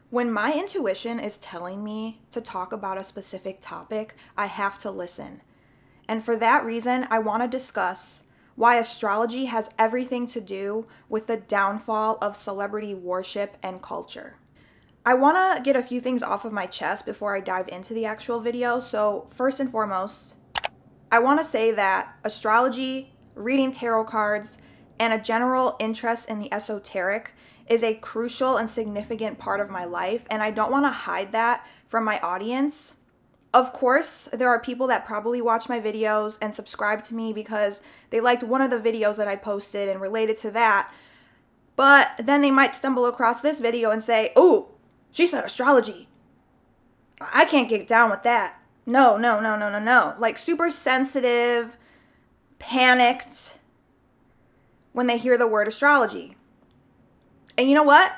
When my intuition is telling me to talk about a specific topic, I have to listen. And for that reason, I want to discuss why astrology has everything to do with the downfall of celebrity worship and culture. I want to get a few things off of my chest before I dive into the actual video. So, first and foremost, I want to say that astrology, reading tarot cards, and a general interest in the esoteric is a crucial and significant part of my life, and I don't want to hide that from my audience. Of course, there are people that probably watch my videos and subscribe to me because they liked one of the videos that I posted and related to that, but then they might stumble across this video and say, "Oh, she said astrology. I can't get down with that. No, no, no, no, no, no." Like super sensitive, panicked when they hear the word astrology. And you know what?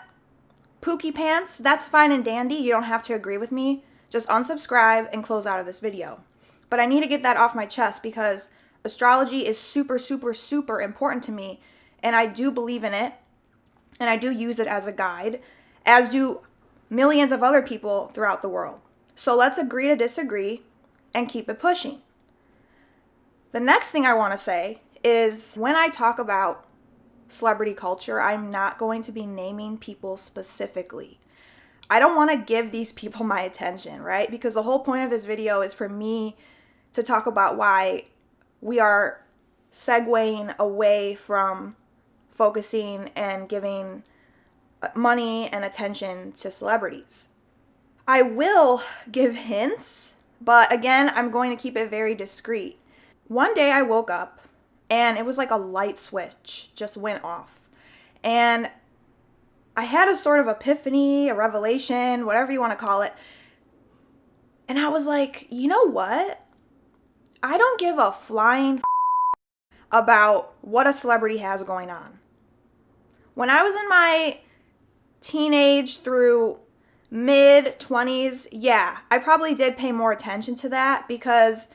Pookie pants, that's fine and dandy. You don't have to agree with me. Just unsubscribe and close out of this video. But I need to get that off my chest because astrology is super, super, super important to me. And I do believe in it. And I do use it as a guide, as do millions of other people throughout the world. So let's agree to disagree and keep it pushing. The next thing I want to say is when I talk about celebrity culture, I'm not going to be naming people specifically. I don't want to give these people my attention, right? Because the whole point of this video is for me to talk about why we are segueing away from focusing and giving money and attention to celebrities. I will give hints, but again, I'm going to keep it very discreet. One day I woke up and it was like a light switch just went off. And I had a sort of epiphany, a revelation, whatever you want to call it. And I was like, you know what? I don't give a flying about what a celebrity has going on. When I was in my teenage through mid-20s, yeah, I probably did pay more attention to that because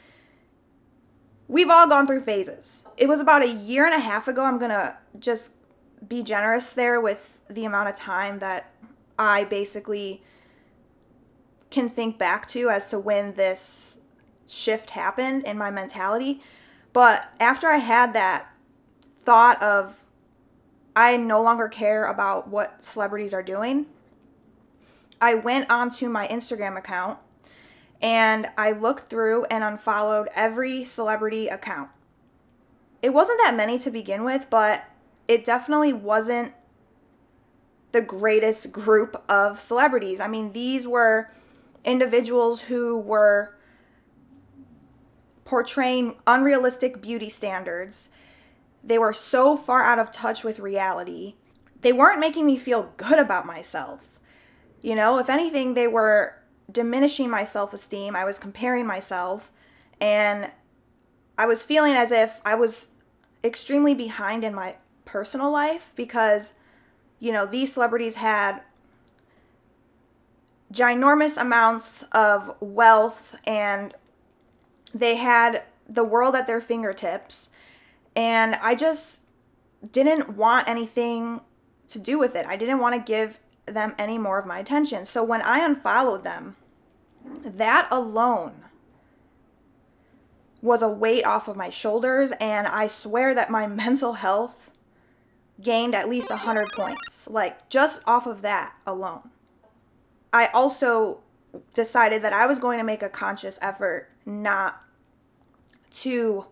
we've all gone through phases. It was about a year and a half ago. I'm going to just be generous there with the amount of time that I basically can think back to as to when this shift happened in my mentality. But after I had that thought of I no longer care about what celebrities are doing, I went onto my Instagram account and I looked through and unfollowed every celebrity account. It wasn't that many to begin with, but it definitely wasn't the greatest group of celebrities. I mean, these were individuals who were portraying unrealistic beauty standards. They were so far out of touch with reality. They weren't making me feel good about myself. You know, if anything, they were diminishing my self-esteem. I was comparing myself and I was feeling as if I was extremely behind in my personal life because, you know, these celebrities had ginormous amounts of wealth and they had the world at their fingertips, and I just didn't want anything to do with it. I didn't want to give them any more of my attention. So when I unfollowed them, that alone was a weight off of my shoulders, and I swear that my mental health gained at least 100 points, like just off of that alone. I also decided that I was going to make a conscious effort not to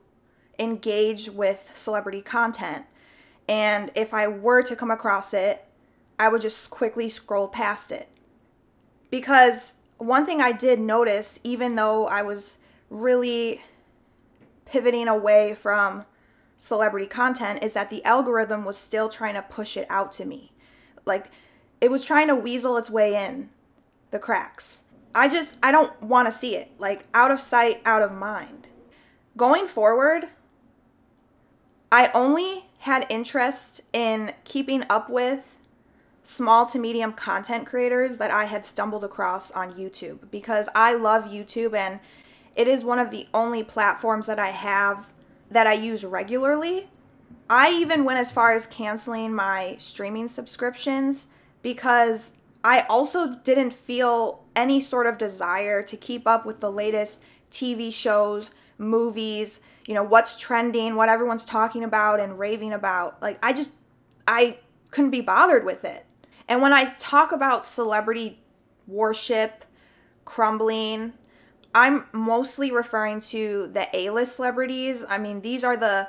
engage with celebrity content, and if I were to come across it, I would just quickly scroll past it. Because one thing I did notice, even though I was really pivoting away from celebrity content, is that the algorithm was still trying to push it out to me. Like, it was trying to weasel its way in the cracks. I don't want to see it. Like, out of sight, out of mind. Going forward, I only had interest in keeping up with small to medium content creators that I had stumbled across on YouTube because I love YouTube and it is one of the only platforms that I have that I use regularly. I even went as far as canceling my streaming subscriptions because I also didn't feel any sort of desire to keep up with the latest TV shows, movies, what's trending, what everyone's talking about and raving about. Like, I couldn't be bothered with it. And when I talk about celebrity worship crumbling, I'm mostly referring to the A-list celebrities. I mean, these are the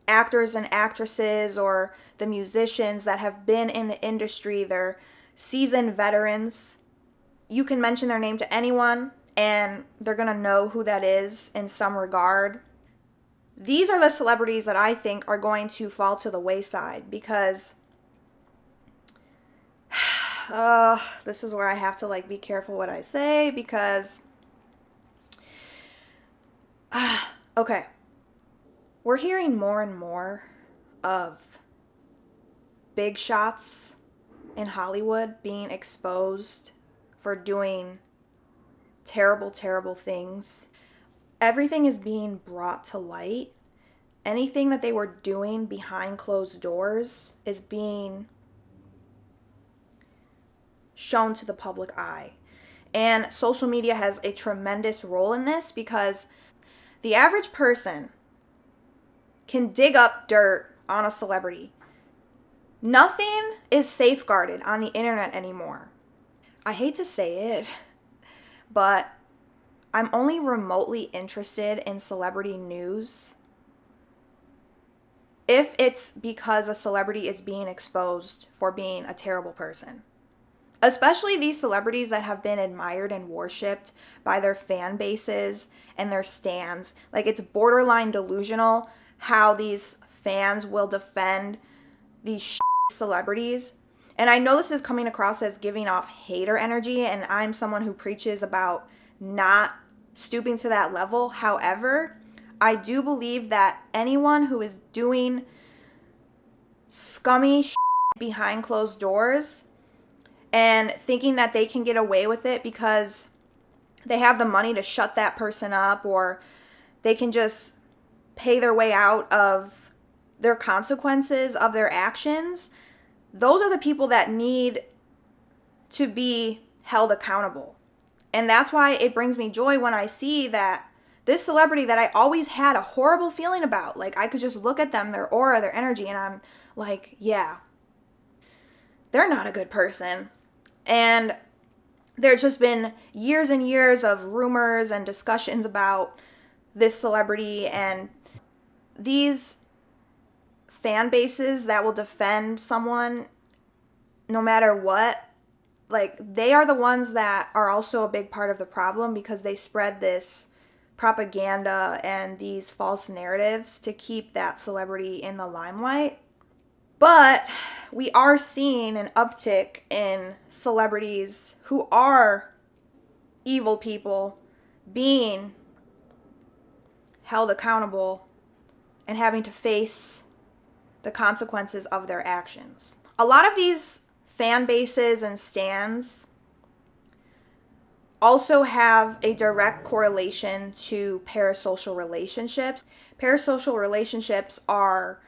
actors and actresses or the musicians that have been in the industry. They're seasoned veterans. You can mention their name to anyone and they're going to know who that is in some regard. These are the celebrities that I think are going to fall to the wayside because this is where I have to be careful what I say because okay. We're hearing more and more of big shots in Hollywood being exposed for doing terrible, terrible things. Everything is being brought to light. Anything that they were doing behind closed doors is being shown to the public eye. And social media has a tremendous role in this because the average person can dig up dirt on a celebrity. Nothing is safeguarded on the internet anymore. I hate to say it, but I'm only remotely interested in celebrity news if it's because a celebrity is being exposed for being a terrible person. Especially these celebrities that have been admired and worshipped by their fan bases and their stans. Like, it's borderline delusional how these fans will defend these celebrities. And I know this is coming across as giving off hater energy, and I'm someone who preaches about not stooping to that level. However, I do believe that anyone who is doing scummy behind closed doors and thinking that they can get away with it because they have the money to shut that person up, or they can just pay their way out of their consequences of their actions, those are the people that need to be held accountable. And that's why it brings me joy when I see that this celebrity that I always had a horrible feeling about, like, I could just look at them, their aura, their energy, and I'm like, yeah, they're not a good person. And there's just been years and years of rumors and discussions about this celebrity, and these fan bases that will defend someone no matter what, like, they are the ones that are also a big part of the problem because they spread this propaganda and these false narratives to keep that celebrity in the limelight. But we are seeing an uptick in celebrities who are evil people being held accountable and having to face the consequences of their actions. A lot of these fan bases and stans also have a direct correlation to parasocial relationships. Parasocial relationships are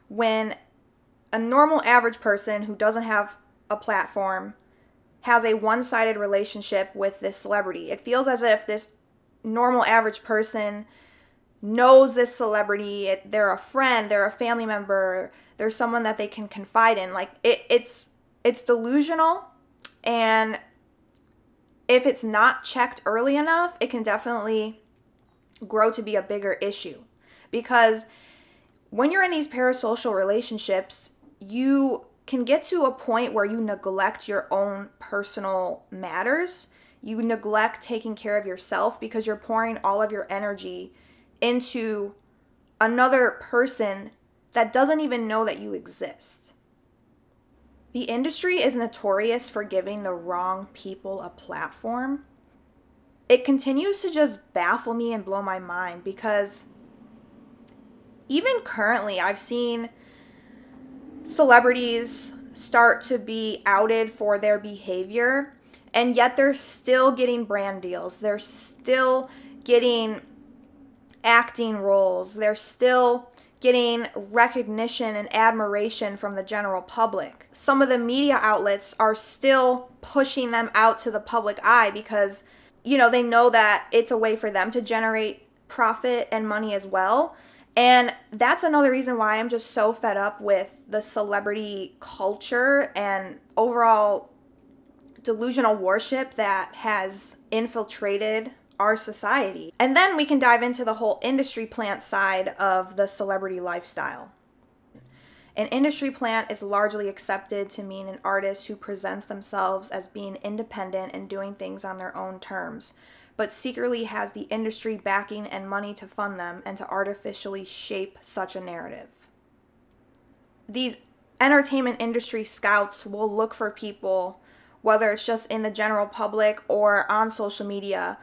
when a normal average person who doesn't have a platform has a one-sided relationship with this celebrity. It feels as if this normal average person knows this celebrity, they're a friend, they're a family member, they're someone that they can confide in. Like, it's delusional, and if it's not checked early enough, it can definitely grow to be a bigger issue. Because when you're in these parasocial relationships, you can get to a point where you neglect your own personal matters. You neglect taking care of yourself because you're pouring all of your energy into another person that doesn't even know that you exist. The industry is notorious for giving the wrong people a platform. It continues to just baffle me and blow my mind because even currently I've seen celebrities start to be outed for their behavior, and yet they're still getting brand deals. They're still getting acting roles. They're still getting recognition and admiration from the general public. Some of the media outlets are still pushing them out to the public eye because, they know that it's a way for them to generate profit and money as well. And that's another reason why I'm just so fed up with the celebrity culture and overall delusional worship that has infiltrated our society. And then we can dive into the whole industry plant side of the celebrity lifestyle. An industry plant is largely accepted to mean an artist who presents themselves as being independent and doing things on their own terms, but secretly has the industry backing and money to fund them and to artificially shape such a narrative. These entertainment industry scouts will look for people, whether it's just in the general public or on social media.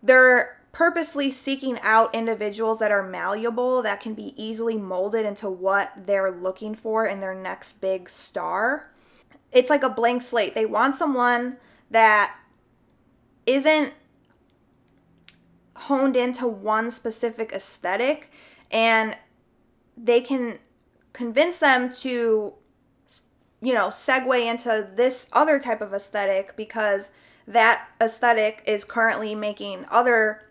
They're purposely seeking out individuals that are malleable, that can be easily molded into what they're looking for in their next big star. It's like a blank slate. They want someone that isn't honed into one specific aesthetic, and they can convince them to, segue into this other type of aesthetic because that aesthetic is currently making other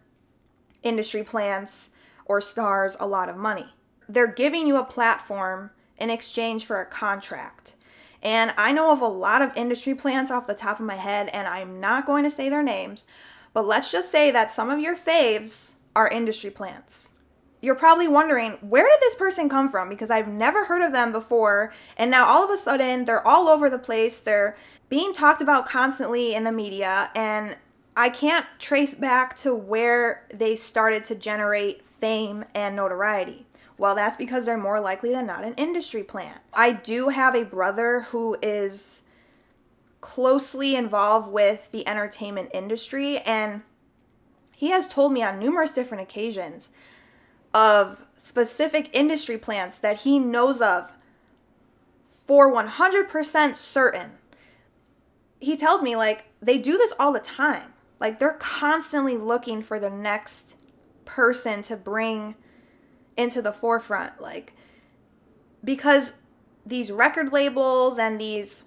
industry plants or stars a lot of money. They're giving you a platform in exchange for a contract. And I know of a lot of industry plants off the top of my head, and I'm not going to say their names, but let's just say that some of your faves are industry plants. You're probably wondering, where did this person come from? Because I've never heard of them before, and now all of a sudden they're all over the place. They're being talked about constantly in the media, and I can't trace back to where they started to generate fame and notoriety. Well, that's because they're more likely than not an industry plant. I do have a brother who is closely involved with the entertainment industry, and he has told me on numerous different occasions of specific industry plants that he knows of for 100% certain. He tells me, they do this all the time. They're constantly looking for the next person to bring into the forefront. Because these record labels and these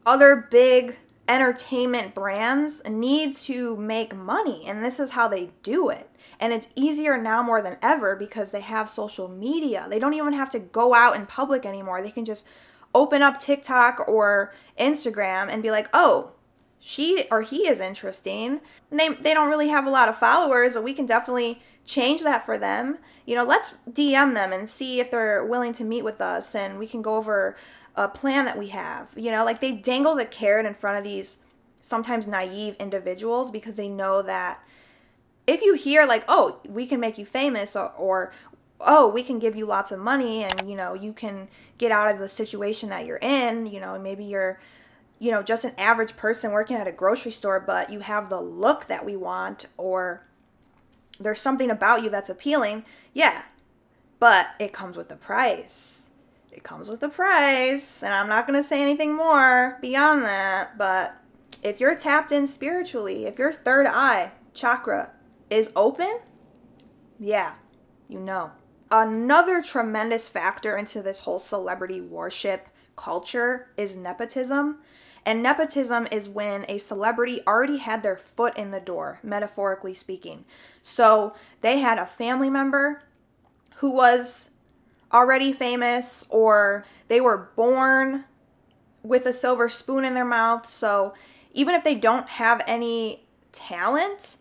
other big entertainment brands need to make money, and this is how they do it. And it's easier now more than ever because they have social media. They don't even have to go out in public anymore. They can just open up TikTok or Instagram and be like, oh, she or he is interesting. And they don't really have a lot of followers, but we can definitely change that for them. Let's DM them and see if they're willing to meet with us, and we can go over a plan that we have. They dangle the carrot in front of these sometimes naive individuals because they know that if you hear oh, we can make you famous, or oh, we can give you lots of money, and you can get out of the situation that you're in, maybe you're just an average person working at a grocery store, but you have the look that we want, or there's something about you that's appealing. Yeah, but it comes with a price. It comes with a price, and I'm not going to say anything more beyond that, but if you're tapped in spiritually, if your third eye chakra is open, yeah, Another tremendous factor into this whole celebrity worship culture is nepotism. And nepotism is when a celebrity already had their foot in the door, metaphorically speaking. So they had a family member who was already famous, or they were born with a silver spoon in their mouth. So even if they don't have any talent,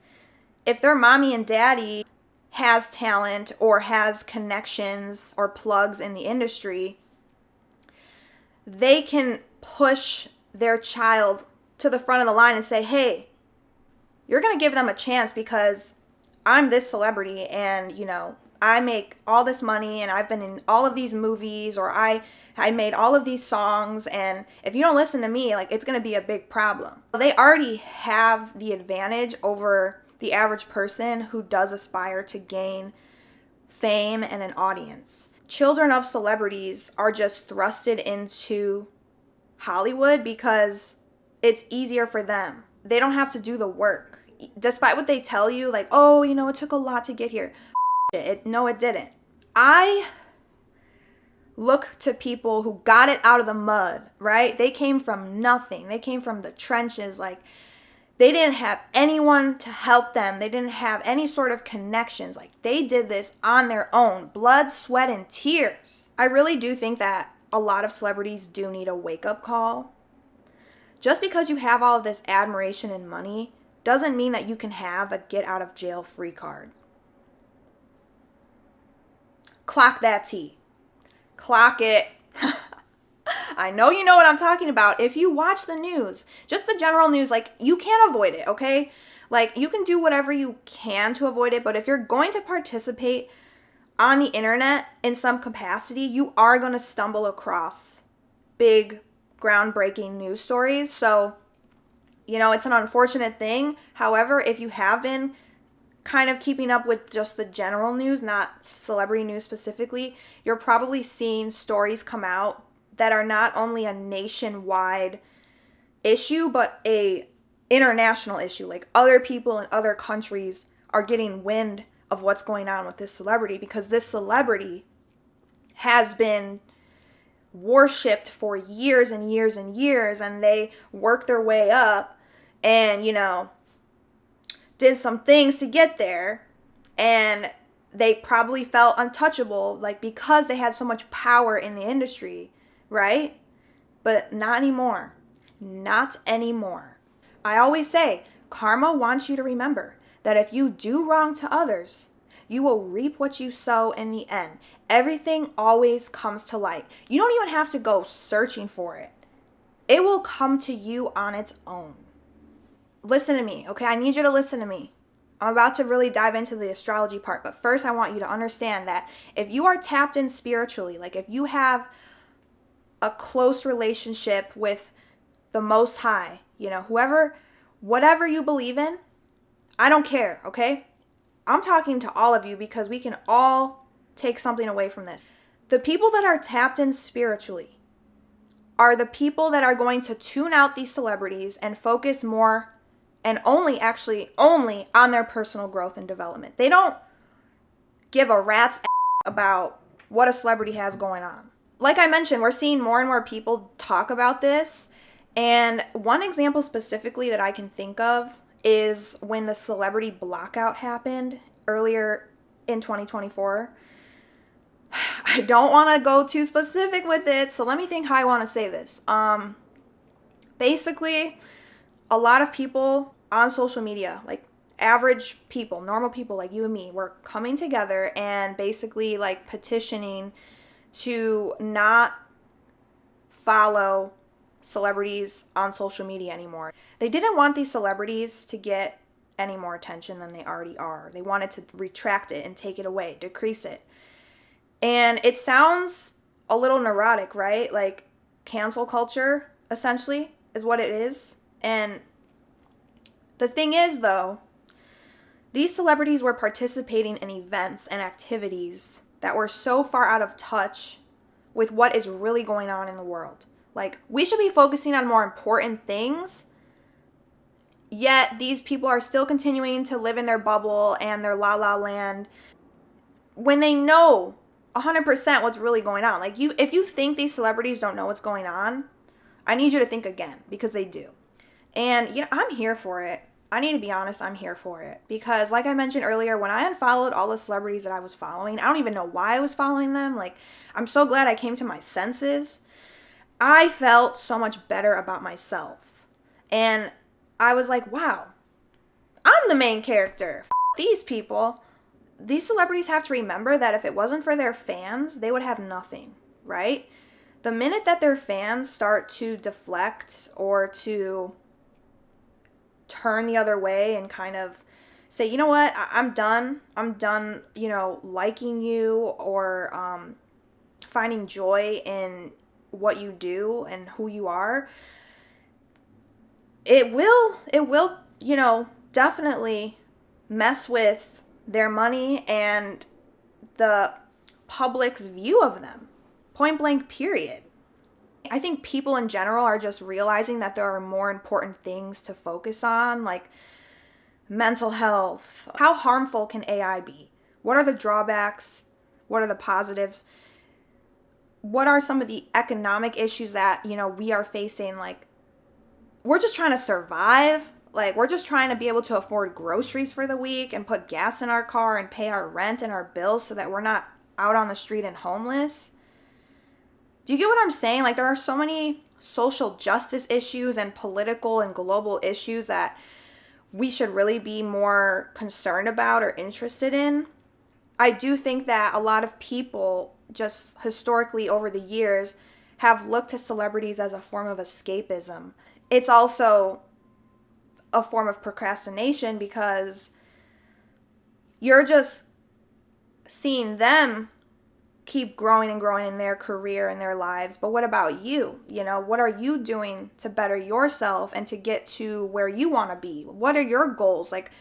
if their mommy and daddy has talent or has connections or plugs in the industry, they can push their child to the front of the line and say, hey, you're going to give them a chance because I'm this celebrity, and I make all this money, and I've been in all of these movies, or I made all of these songs, and if you don't listen to me, it's going to be a big problem. They already have the advantage over the average person who does aspire to gain fame and an audience. Children of celebrities are just thrusted into Hollywood because it's easier for them. They don't have to do the work. Despite what they tell you, oh, it took a lot to get here. No, it didn't. I look to people who got it out of the mud, right? They came from nothing. They came from the trenches. Like, they didn't have anyone to help them. They didn't have any sort of connections. Like, they did this on their own. Blood, sweat, and tears. I really do think that a lot of celebrities do need a wake-up call. Just because you have all of this admiration and money doesn't mean that you can have a get-out-of-jail-free card. Clock that T. Clock it. I know you know what I'm talking about. If you watch the news, just the general news, like, you can't avoid it, okay? Like, you can do whatever you can to avoid it, but if you're going to participate on the internet in some capacity, you are going to stumble across big, groundbreaking news stories. So, it's an unfortunate thing. However, if you have been kind of keeping up with just the general news, not celebrity news specifically, you're probably seeing stories come out that are not only a nationwide issue, but a international issue. Like, other people in other countries are getting wind of what's going on with this celebrity, because this celebrity has been worshipped for years and years and years, and they worked their way up and, did some things to get there, and they probably felt untouchable, like, because they had so much power in the industry, right? But not anymore. Not anymore. I always say, karma wants you to remember that if you do wrong to others, you will reap what you sow in the end. Everything always comes to light. You don't even have to go searching for it. It will come to you on its own. Listen to me, okay? I need you to listen to me. I'm about to really dive into the astrology part, but first I want you to understand that if you are tapped in spiritually, like if you have a close relationship with the Most High, whatever you believe in, I don't care, okay? I'm talking to all of you because we can all take something away from this. The people that are tapped in spiritually are the people that are going to tune out these celebrities and focus more and only on their personal growth and development. They don't give a rat's ass about what a celebrity has going on. Like I mentioned, we're seeing more and more people talk about this. And one example specifically that I can think of is when the celebrity blackout happened earlier in 2024. I don't want to go too specific with it, so let me think how I want to say this. Basically, a lot of people on social media, like average people, normal people like you and me, were coming together and basically like petitioning to not follow celebrities on social media anymore. They didn't want these celebrities to get any more attention than they already are. They wanted to retract it and take it away, decrease it. And it sounds a little neurotic, right? Like, cancel culture, essentially, is what it is. And the thing is, though, these celebrities were participating in events and activities that were so far out of touch with what is really going on in the world. Like, we should be focusing on more important things, yet these people are still continuing to live in their bubble and their la-la land when they know 100% what's really going on. Like, if you think these celebrities don't know what's going on, I need you to think again, because they do. And, I'm here for it. I need to be honest, I'm here for it. Because like I mentioned earlier, when I unfollowed all the celebrities that I was following, I don't even know why I was following them. Like, I'm so glad I came to my senses. I felt so much better about myself. And I was like, wow, I'm the main character. These people. These celebrities have to remember that if it wasn't for their fans, they would have nothing, right? The minute that their fans start to deflect or to turn the other way and kind of say, you know what, I'm done, liking you or finding joy in what you do and who you are, it will, definitely mess with their money and the public's view of them. Point blank, period. I think people in general are just realizing that there are more important things to focus on, like mental health. How harmful can AI be? What are the drawbacks? What are the positives? What are some of the economic issues that, we are facing? Like, we're just trying to survive. Like, we're just trying to be able to afford groceries for the week and put gas in our car and pay our rent and our bills so that we're not out on the street and homeless. Do you get what I'm saying? Like, there are so many social justice issues and political and global issues that we should really be more concerned about or interested in. I do think that a lot of people, just historically over the years, have looked to celebrities as a form of escapism. It's also a form of procrastination because you're just seeing them keep growing and growing in their career and their lives. But what about you? What are you doing to better yourself and to get to where you want to be? What are your goals? Like,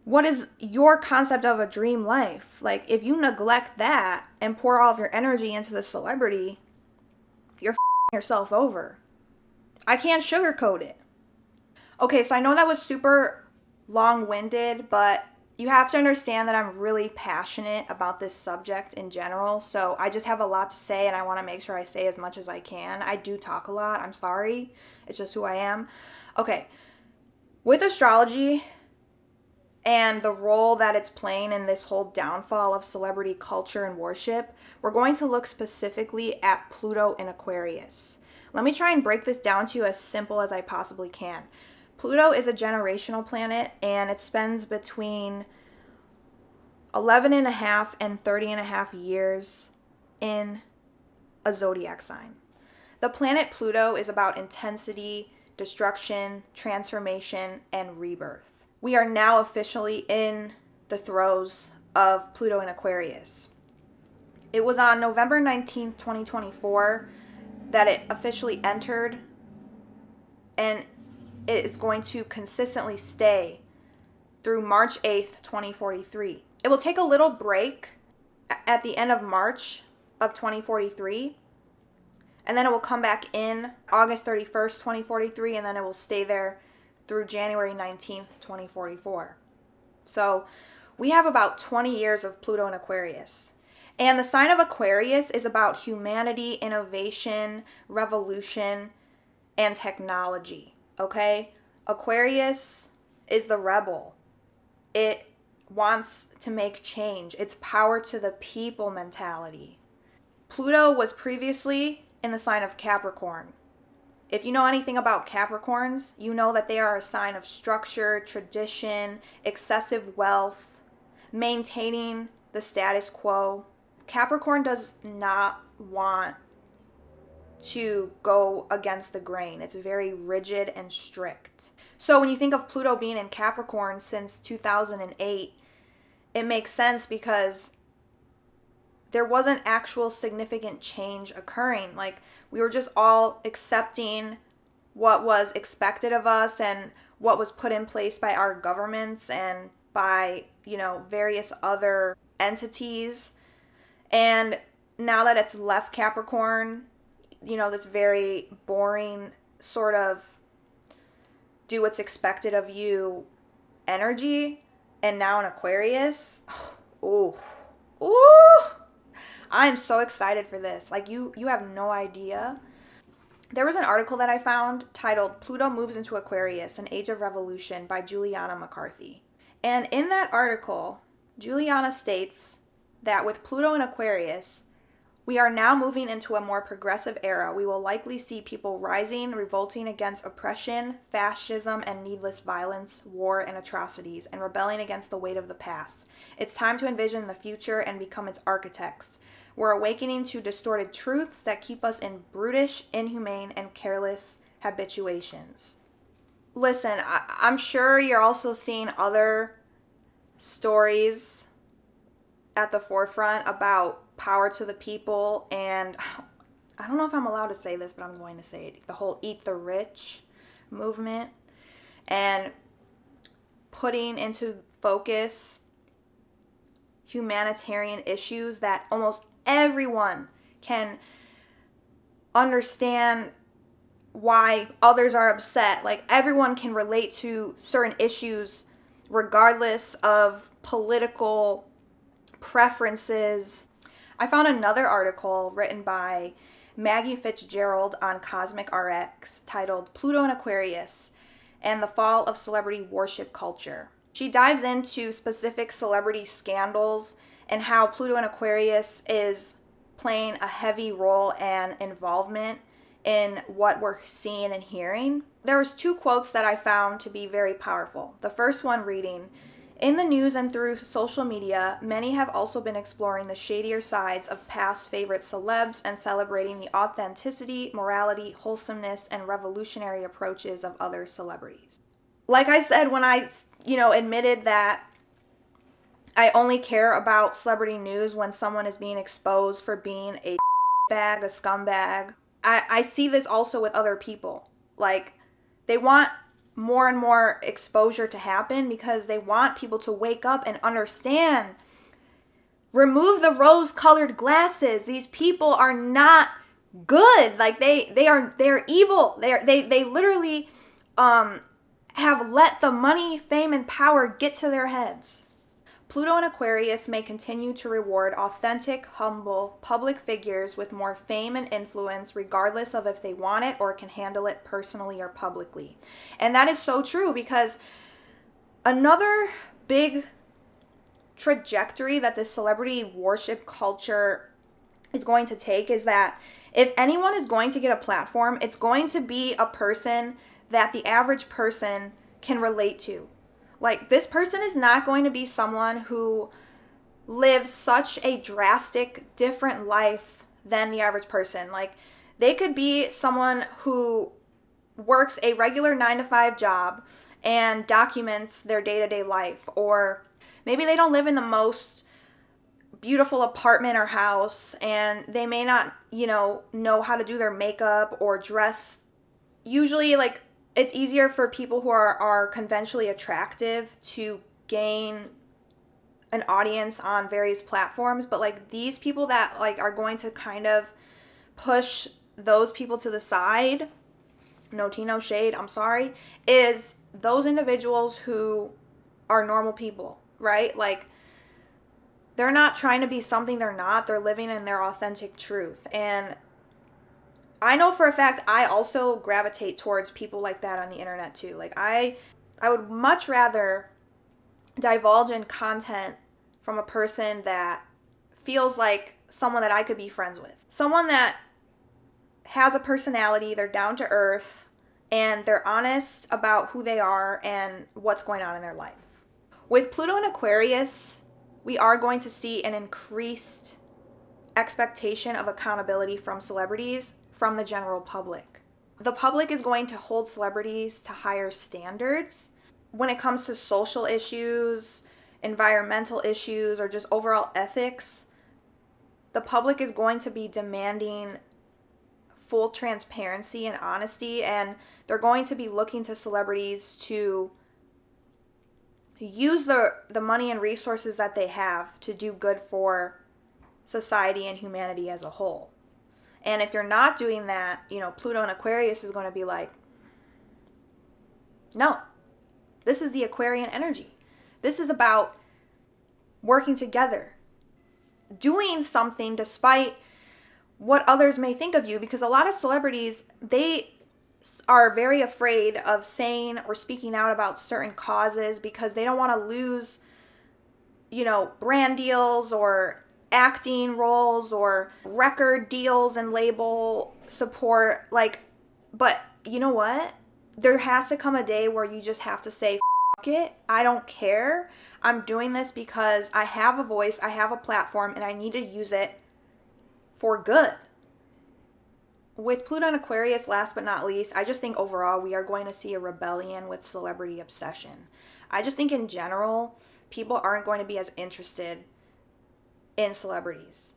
what is your concept of a dream life? Like, if you neglect that and pour all of your energy into the celebrity, you're yourself over. I can't sugarcoat it. Okay, so I know that was super long-winded, but you have to understand that I'm really passionate about this subject in general. So I just have a lot to say, and I want to make sure I say as much as I can. I do talk a lot. I'm sorry. It's just who I am. Okay. With astrology and the role that it's playing in this whole downfall of celebrity culture and worship, we're going to look specifically at Pluto in Aquarius. Let me try and break this down to you as simple as I possibly can. Pluto is a generational planet, and it spends between 11 and a half and 30 and a half years in a zodiac sign. The planet Pluto is about intensity, destruction, transformation, and rebirth. We are now officially in the throes of Pluto in Aquarius. It was on November 19th, 2024 that it officially entered, and it is going to consistently stay through March 8th, 2043. It will take a little break at the end of March of 2043, and then it will come back in August 31st, 2043, and then it will stay there through January 19th, 2044. So we have about 20 years of Pluto in Aquarius. And the sign of Aquarius is about humanity, innovation, revolution, and technology, okay? Aquarius is the rebel. It wants to make change. It's power to the people mentality. Pluto was previously in the sign of Capricorn. If you know anything about Capricorns, you know that they are a sign of structure, tradition, excessive wealth, maintaining the status quo. Capricorn does not want to go against the grain. It's very rigid and strict. So when you think of Pluto being in Capricorn since 2008, it makes sense because there wasn't actual significant change occurring. Like, we were just all accepting what was expected of us and what was put in place by our governments and by, various other entities. And now that it's left Capricorn, this very boring sort of do what's expected of you energy, and now in Aquarius, ooh, I'm so excited for this. Like, you have no idea. There was an article that I found titled Pluto Moves into Aquarius, An Age of Revolution by Juliana McCarthy. And in that article, Juliana states that with Pluto in Aquarius, we are now moving into a more progressive era. We will likely see people rising, revolting against oppression, fascism, and needless violence, war, and atrocities, and rebelling against the weight of the past. It's time to envision the future and become its architects. We're awakening to distorted truths that keep us in brutish, inhumane, and careless habituations. Listen, I'm sure you're also seeing other stories at the forefront about power to the people, and I don't know if I'm allowed to say this, but I'm going to say it. The whole Eat the Rich movement and putting into focus humanitarian issues that almost everyone can understand why others are upset. Like, everyone can relate to certain issues regardless of political preferences. I found another article written by Maggie Fitzgerald on Cosmic RX titled Pluto and Aquarius and the Fall of Celebrity Worship Culture. She dives into specific celebrity scandals and how Pluto and Aquarius is playing a heavy role and involvement in what we're seeing and hearing. There was 2 quotes that I found to be very powerful. The first one reading, "In the news and through social media, many have also been exploring the shadier sides of past favorite celebs and celebrating the authenticity, morality, wholesomeness, and revolutionary approaches of other celebrities." Like I said, when I, admitted that I only care about celebrity news when someone is being exposed for being a bag, a scumbag, I see this also with other people. Like, they want more and more exposure to happen because they want people to wake up and understand. Remove the rose-colored glasses. These people are not good. Like, they're evil. They literally have let the money, fame, and power get to their heads. Pluto and Aquarius may continue to reward authentic, humble, public figures with more fame and influence, regardless of if they want it or can handle it personally or publicly. And that is so true, because another big trajectory that this celebrity worship culture is going to take is that if anyone is going to get a platform, it's going to be a person that the average person can relate to. Like, this person is not going to be someone who lives such a drastic, different life than the average person. Like, they could be someone who works a regular 9-to-5 job and documents their day-to-day life. Or maybe they don't live in the most beautiful apartment or house, and they may not, know how to do their makeup or dress. Usually, like, it's easier for people who are conventionally attractive to gain an audience on various platforms. But, like, these people that, like, are going to kind of push those people to the side, no tea, no shade, I'm sorry, is those individuals who are normal people, right? Like, they're not trying to be something they're not. They're living in their authentic truth. And I know for a fact I also gravitate towards people like that on the internet too. Like, I would much rather divulge in content from a person that feels like someone that I could be friends with. Someone that has a personality, they're down to earth, and they're honest about who they are and what's going on in their life. With Pluto and Aquarius, we are going to see an increased expectation of accountability from celebrities, from the general public. The public is going to hold celebrities to higher standards when it comes to social issues, environmental issues, or just overall ethics. The public is going to be demanding full transparency and honesty, and they're going to be looking to celebrities to use the money and resources that they have to do good for society and humanity as a whole. And if you're not doing that, Pluto and Aquarius is going to be like, no, this is the Aquarian energy. This is about working together, doing something despite what others may think of you, because a lot of celebrities, they are very afraid of saying or speaking out about certain causes because they don't want to lose, brand deals or acting roles or record deals and label support. Like, but you know what? There has to come a day where you just have to say, F it. I don't care. I'm doing this because I have a voice, I have a platform, and I need to use it for good. With Pluto and Aquarius, last but not least, I just think overall we are going to see a rebellion with celebrity obsession. I just think in general, people aren't going to be as interested in celebrities.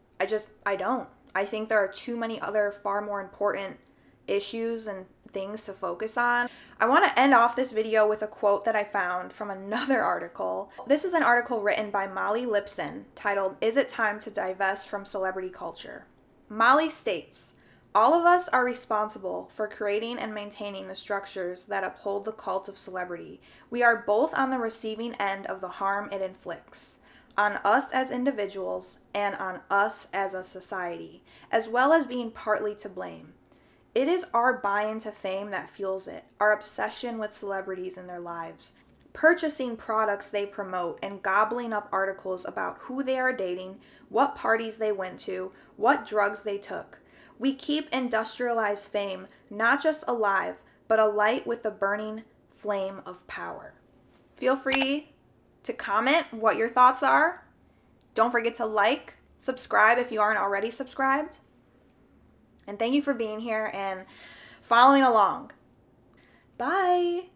I don't. I think there are too many other far more important issues and things to focus on. I want to end off this video with a quote that I found from another article. This is an article written by Molly Lipson titled, "Is It Time to Divest from Celebrity Culture?" Molly states, "All of us are responsible for creating and maintaining the structures that uphold the cult of celebrity. We are both on the receiving end of the harm it inflicts. on us as individuals and on us as a society, as well as being partly to blame. It is our buy into fame that fuels it, our obsession with celebrities and their lives, purchasing products they promote and gobbling up articles about who they are dating, what parties they went to, what drugs they took. We keep industrialized fame not just alive, but alight with the burning flame of power. Feel free to comment what your thoughts are. Don't forget to like, subscribe if you aren't already subscribed. And thank you for being here and following along. Bye.